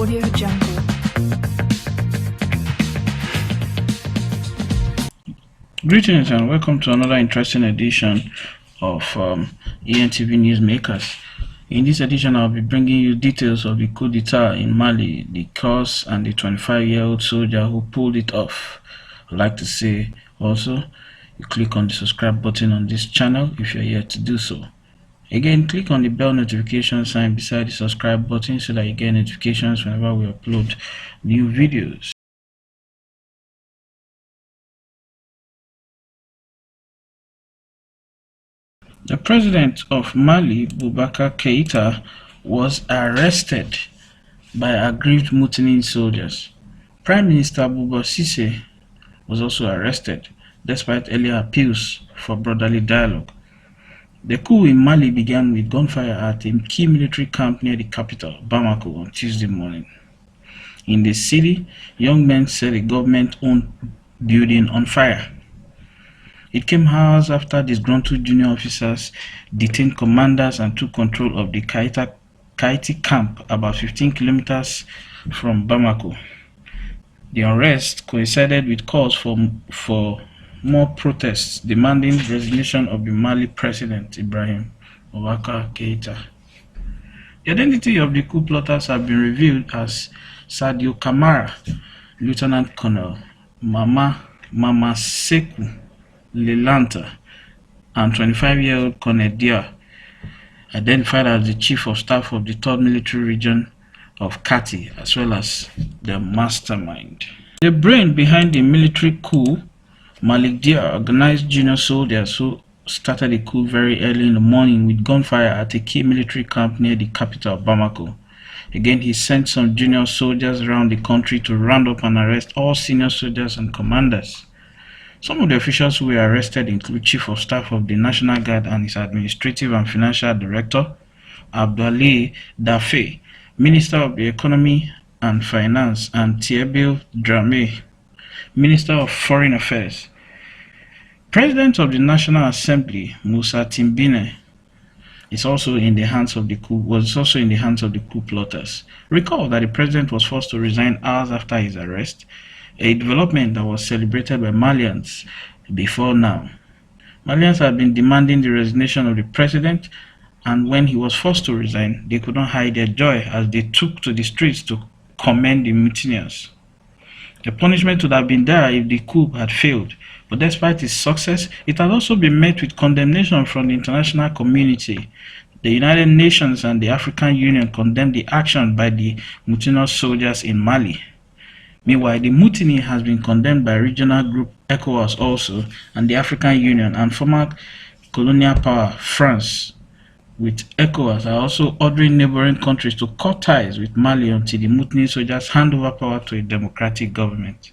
Greetings and welcome to another interesting edition of Entv Newsmakers. In this edition, I'll be bringing you details of the coup d'etat in Mali, the cause, and the 25-year-old soldier who pulled it off. I'd like to say also, you click on the subscribe button on this channel if you're yet to do so. Again, click on the bell notification sign beside the subscribe button so that you get notifications whenever we upload new videos. The president of Mali, Boubacar Keïta, was arrested by aggrieved mutinying soldiers. Prime Minister Boubacar was also arrested, despite earlier appeals for brotherly dialogue. The coup in Mali began with gunfire at a key military camp near the capital, Bamako, on Tuesday morning. In the city, young men set a government-owned building on fire. It came hours after disgruntled junior officers detained commanders and took control of the Keïta camp about 15 kilometers from Bamako. The unrest coincided with calls for more protests demanding the resignation of the Mali president Ibrahim Keïta. The identity of the coup plotters have been revealed as Sadio Camara, Lieutenant Colonel Mama Seku Lelenta, and 25-year-old Colonel Diaw, identified as the Chief of Staff of the 3rd Military Region of Kati, as well as the mastermind. The brain behind the military coup, Diaw, organized junior soldiers who started the coup very early in the morning with gunfire at a key military camp near the capital, Bamako. Again, he sent some junior soldiers around the country to round up and arrest all senior soldiers and commanders. Some of the officials who were arrested include Chief of Staff of the National Guard and his Administrative and Financial Director, Abdoulaye Daffé, Minister of the Economy and Finance, and Thierry Dramé, Minister of Foreign Affairs. President of the National Assembly, Moussa Timbine, was also in the hands of the coup plotters. Recall that the president was forced to resign hours after his arrest, a development that was celebrated by Malians before now. Malians had been demanding the resignation of the president, and when he was forced to resign, they could not hide their joy as they took to the streets to commend the mutineers. The punishment would have been there if the coup had failed, but despite its success, it had also been met with condemnation from the international community. The United Nations and the African Union condemned the action by the mutinous soldiers in Mali. Meanwhile, the mutiny has been condemned by regional group ECOWAS also, and the African Union and former colonial power France, with ECOWAS are also ordering neighboring countries to cut ties with Mali until the mutiny soldiers hand over power to a democratic government.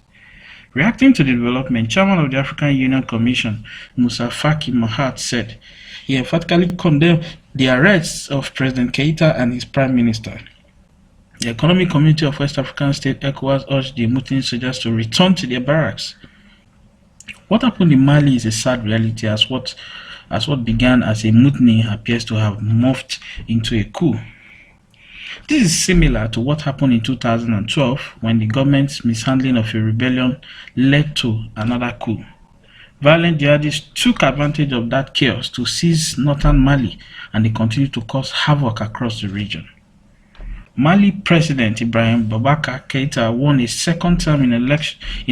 Reacting to the development, Chairman of the African Union Commission, Moussa Faki Mahamat, said he emphatically condemned the arrests of President Keïta and his Prime Minister. The Economic Community of West African States, ECOWAS, urged the mutiny soldiers to return to their barracks. What happened in Mali is a sad reality, as what began as a mutiny appears to have morphed into a coup. This is similar to what happened in 2012 when the government's mishandling of a rebellion led to another coup. Violent jihadists took advantage of that chaos to seize northern Mali, and they continue to cause havoc across the region. Mali President Ibrahim Keïta won a second term in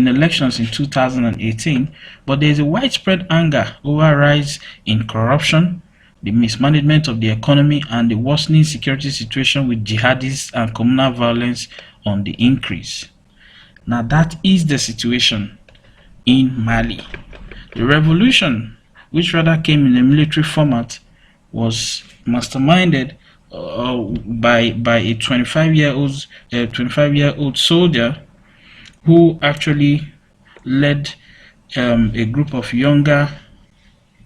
elections in 2018, but there is a widespread anger over rise in corruption, the mismanagement of the economy, and the worsening security situation with jihadists and communal violence on the increase. Now that is the situation in Mali. The revolution, which rather came in a military format, was masterminded by a 25-year-old soldier who actually led a group of younger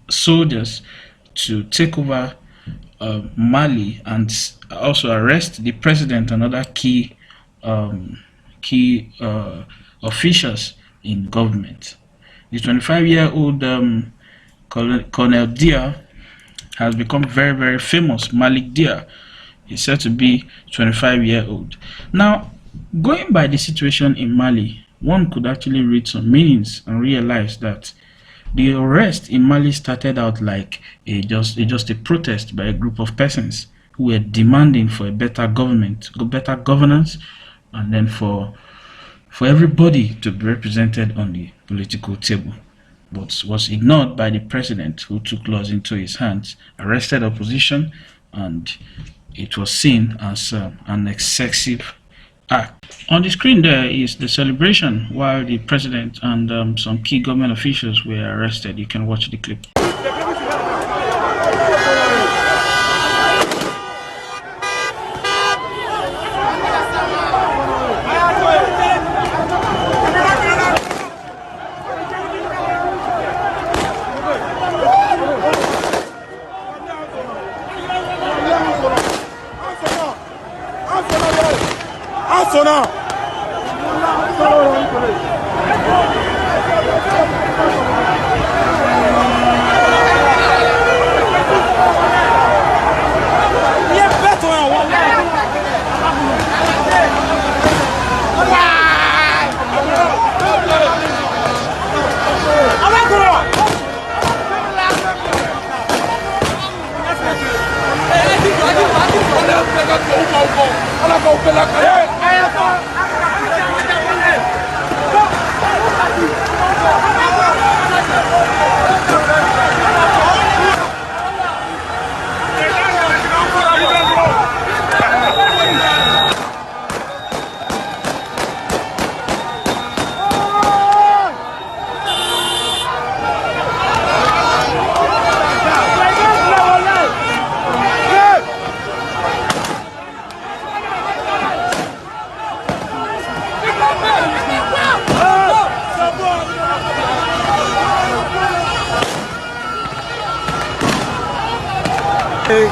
soldiers to take over Mali and also arrest the president and other key officials in government. The 25-year-old Colonel Diaw has become very, very famous. Diaw is said to be 25-year-old. Now, Going by the situation in Mali, one could actually read some meanings and realize that the arrest in Mali started out like just a protest by a group of persons who were demanding for a better government, better governance, and then for everybody to be represented on the political table, but was ignored by the president, who took laws into his hands, arrested opposition, and it was seen as an excessive act. On the screen there is the celebration while the president and some key government officials were arrested. You can watch the clip.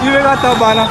Il est là, Tabana.